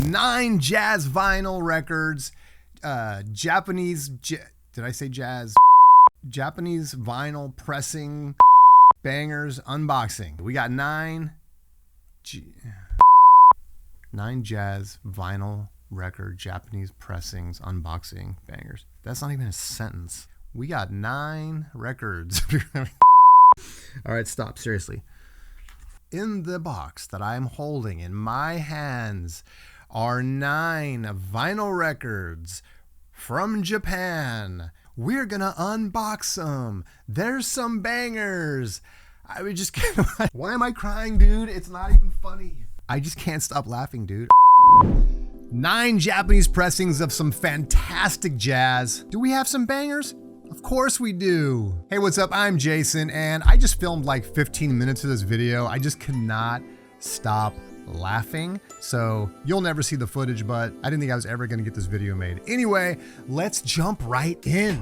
9 jazz vinyl records, Japanese, did I say jazz? Japanese vinyl pressing bangers unboxing. We got 9 jazz vinyl record Japanese pressings unboxing bangers. That's not even a sentence. We got 9 records. All right, stop, seriously. In the box that I'm holding in my hands are 9 vinyl records from Japan. We're gonna unbox them. There's some bangers. I would just why am I crying, dude? It's not even funny. I just can't stop laughing, dude. 9 Japanese pressings of some fantastic jazz. Do we have some bangers? Of course we do. Hey, what's up? I'm Jason, and I just filmed like 15 minutes of this video. I just could not stop laughing. So you'll never see the footage, but I didn't think I was ever gonna get this video made. Anyway, let's jump right in.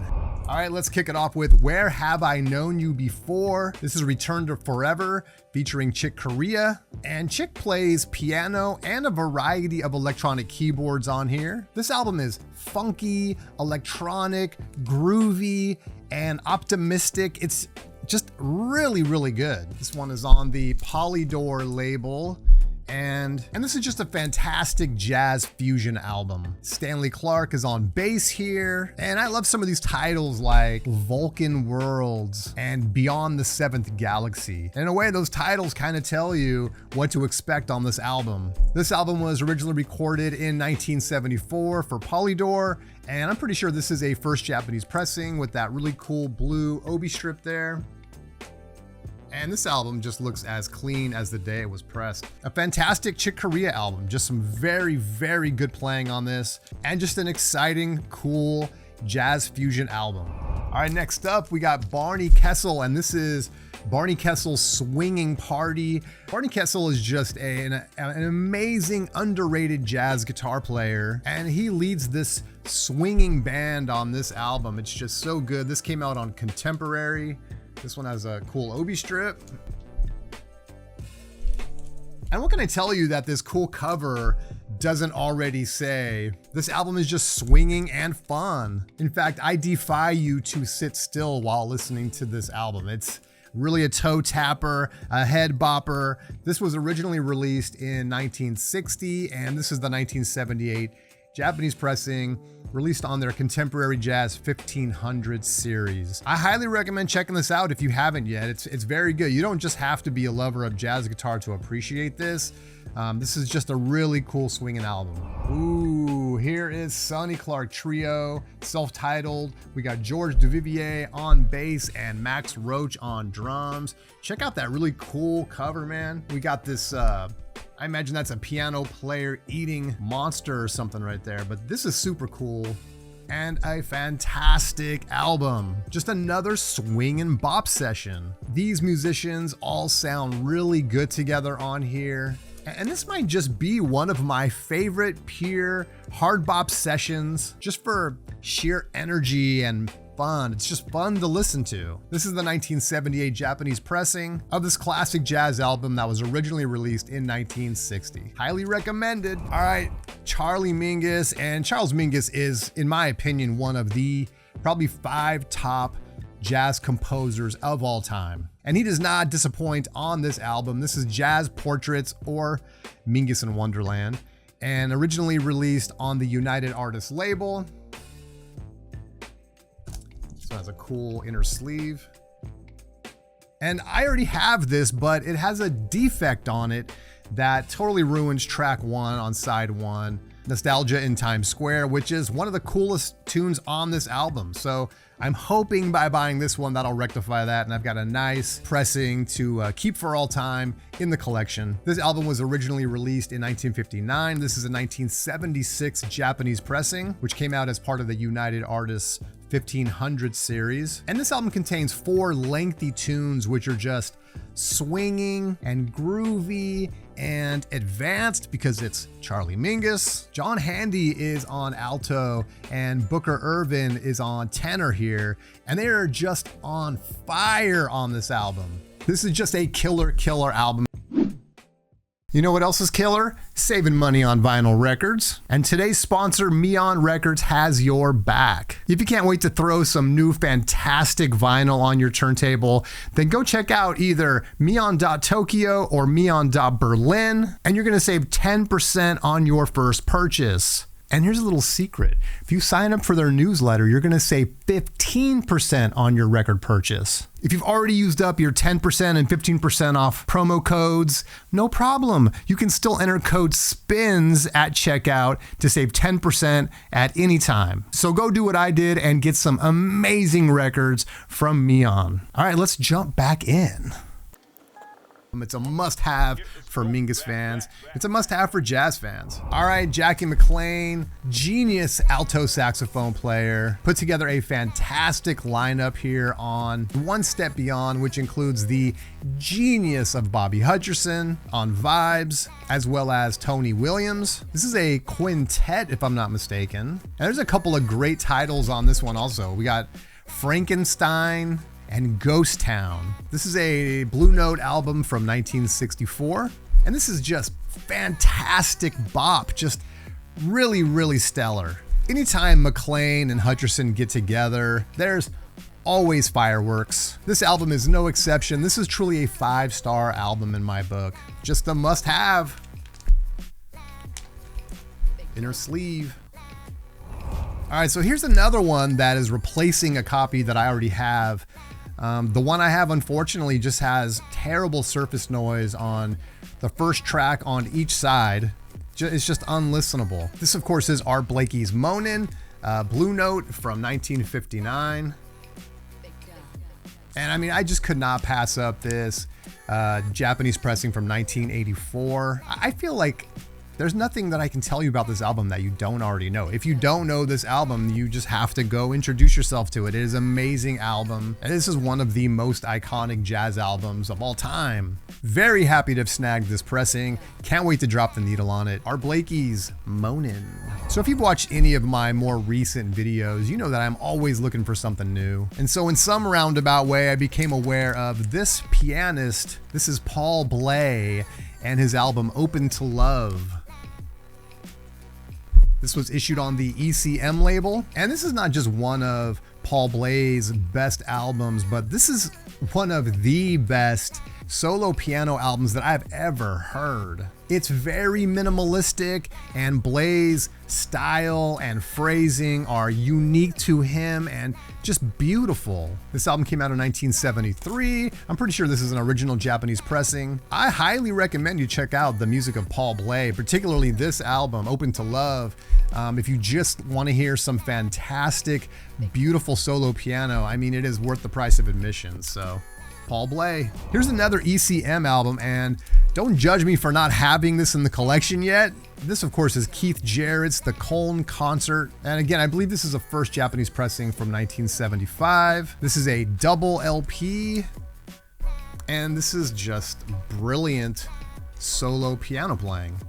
All right, let's kick it off with Where Have I Known You Before? This is Return to Forever featuring Chick Corea. And Chick plays piano and a variety of electronic keyboards on here. This album is funky, electronic, groovy, and optimistic. It's just really, really good. This one is on the Polydor label. And this is just a fantastic jazz fusion album. Stanley Clarke is on bass here, and I love some of these titles like Vulcan Worlds and Beyond the Seventh Galaxy. And in a way, those titles kind of tell you what to expect on this album. This album was originally recorded in 1974 for Polydor, and I'm pretty sure this is a first Japanese pressing with that really cool blue obi strip there. And this album just looks as clean as the day it was pressed. A fantastic Chick Corea album. Just some very, very good playing on this. And just an exciting, cool jazz fusion album. All right, next up, we got Barney Kessle. And this is Barney Kessle's Swinging Party. Barney Kessle is just an amazing, underrated jazz guitar player. And he leads this swinging band on this album. It's just so good. This came out on Contemporary. This one has a cool obi strip. And what can I tell you that this cool cover doesn't already say? This album is just swinging and fun. In fact, I defy you to sit still while listening to this album. It's really a toe tapper, a head bopper. This was originally released in 1960, and this is the 1978 Japanese pressing, released on their Contemporary Jazz 1500 series. I highly recommend checking this out if you haven't yet. It's very good. You don't just have to be a lover of jazz guitar to appreciate this. This is just a really cool swinging album. Ooh, here is Sonny Clark Trio, self-titled. We got George Duvivier on bass and Max Roach on drums. Check out that really cool cover, man. We got this, I imagine that's a piano player eating monster or something right there, but this is super cool and a fantastic album. Just another swing and bop session. These musicians all sound really good together on here. And this might just be one of my favorite pure hard bop sessions, just for sheer energy and fun. It's just fun to listen to. This is the 1978 Japanese pressing of this classic jazz album that was originally released in 1960. Highly recommended. All right, Charlie Mingus. And Charles Mingus is, in my opinion, one of the probably 5 top jazz composers of all time. And he does not disappoint on this album. This is Jazz Portraits, or Mingus in Wonderland, and originally released on the United Artists label. So it has a cool inner sleeve. And I already have this, but it has a defect on it that totally ruins track 1 on side 1, Nostalgia in Times Square, which is one of the coolest tunes on this album. So I'm hoping by buying this one that'll rectify that, and I've got a nice pressing to keep for all time in the collection. This album was originally released in 1959. This is a 1976 Japanese pressing, which came out as part of the United Artists 1500 series. And this album contains 4 lengthy tunes which are just swinging and groovy and advanced because it's Charlie Mingus. John Handy is on alto and Booker Ervin is on tenor here, and they are just on fire on this album. This is just a killer album. You know what else is killer? Saving money on vinyl records. And today's sponsor, MION Records, has your back. If you can't wait to throw some new fantastic vinyl on your turntable, then go check out either mion.tokyo or mion.berlin, and you're gonna save 10% on your first purchase. And here's a little secret. If you sign up for their newsletter, you're gonna save 15% on your record purchase. If you've already used up your 10% and 15% off promo codes, no problem. You can still enter code SPINS at checkout to save 10% at any time. So go do what I did and get some amazing records from MION. All right, let's jump back in. It's a must-have for Mingus fans. It's a must-have for jazz fans. All right, Jackie McLean, genius alto saxophone player, put together a fantastic lineup here on One Step Beyond, which includes the genius of Bobby Hutcherson on vibes, as well as Tony Williams. This is a quintet, if I'm not mistaken. And there's a couple of great titles on this one also. We got Frankenstein and Ghost Town. This is a Blue Note album from 1964, and this is just fantastic bop, just really, really stellar. Anytime McLean and Hutcherson get together, there's always fireworks. This album is no exception. This is truly a 5-star album in my book. Just a must-have. Inner sleeve. All right, so here's another one that is replacing a copy that I already have. The one I have, unfortunately, just has terrible surface noise on the first track on each side. It's just unlistenable. This, of course, is Art Blakey's Moanin', Blue Note from 1959. And I mean, I just could not pass up this Japanese pressing from 1984. I feel like there's nothing that I can tell you about this album that you don't already know. If you don't know this album, you just have to go introduce yourself to it. It is an amazing album. And this is one of the most iconic jazz albums of all time. Very happy to have snagged this pressing. Can't wait to drop the needle on it. Art Blakey's Moanin'. So if you've watched any of my more recent videos, you know that I'm always looking for something new. And so in some roundabout way, I became aware of this pianist. This is Paul Bley and his album Open to Love. This was issued on the ECM label, and this is not just one of Paul Bley's best albums, but this is one of the best solo piano albums that I've ever heard. It's very minimalistic, and Bley's style and phrasing are unique to him and just beautiful. This album came out in 1973. I'm pretty sure this is an original Japanese pressing. I highly recommend you check out the music of Paul Bley, particularly this album, Open to Love. If you just want to hear some fantastic, beautiful solo piano, I mean, it is worth the price of admission. So, Paul Bley. Here's another ECM album, and don't judge me for not having this in the collection yet. This, of course, is Keith Jarrett's The Cologne Concert. And again, I believe this is a first Japanese pressing from 1975. This is a double LP, and this is just brilliant solo piano playing.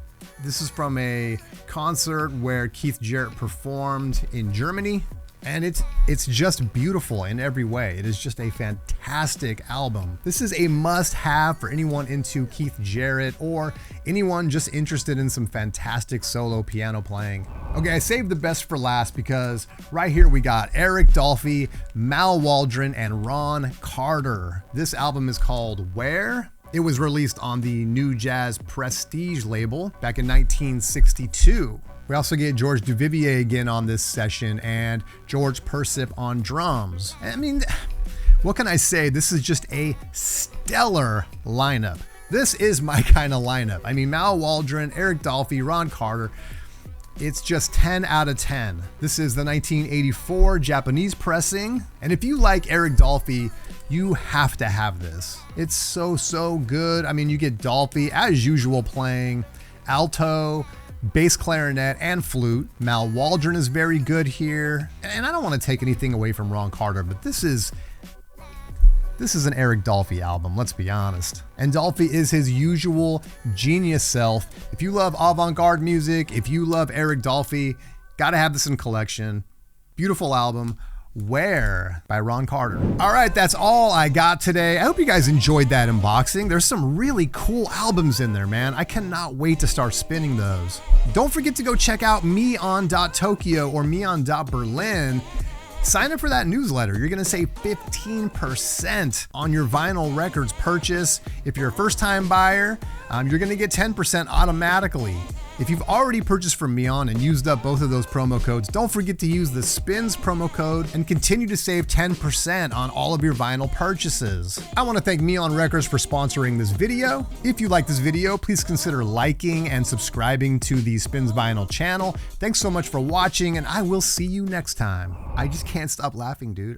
This is from a concert where Keith Jarrett performed in Germany, and it's just beautiful in every way. It is just a fantastic album. This is a must-have for anyone into Keith Jarrett or anyone just interested in some fantastic solo piano playing. Okay, I saved the best for last because right here we got Eric Dolphy, Mal Waldron, and Ron Carter. This album is called Where? It was released on the New Jazz Prestige label back in 1962. We also get George Duvivier again on this session and George Persip on drums. I mean, what can I say? This is just a stellar lineup. This is my kind of lineup. I mean, Mal Waldron, Eric Dolphy, Ron Carter. It's just 10 out of 10. This is the 1984 Japanese pressing. And if you like Eric Dolphy, you have to have this. It's so good. I mean, you get Dolphy, as usual, playing alto, bass clarinet, and flute. Mal Waldron is very good here. And I don't want to take anything away from Ron Carter, but this is an Eric Dolphy album, let's be honest. And Dolphy is his usual genius self. If you love avant-garde music, if you love Eric Dolphy, gotta have this in collection. Beautiful album. Where by Ron Carter. All right, that's all I got today. I hope you guys enjoyed that unboxing. There's some really cool albums in there, man. I cannot wait to start spinning those. Don't forget to go check out MION.Tokyo or MION.Berlin. Sign up for that newsletter. You're gonna save 15% on your vinyl records purchase. If you're a first-time buyer, you're gonna get 10% automatically. If you've already purchased from MION and used up both of those promo codes, don't forget to use the SPINS promo code and continue to save 10% on all of your vinyl purchases. I want to thank MION Records for sponsoring this video. If you like this video, please consider liking and subscribing to the SPINS Vinyl channel. Thanks so much for watching, and I will see you next time. I just can't stop laughing, dude.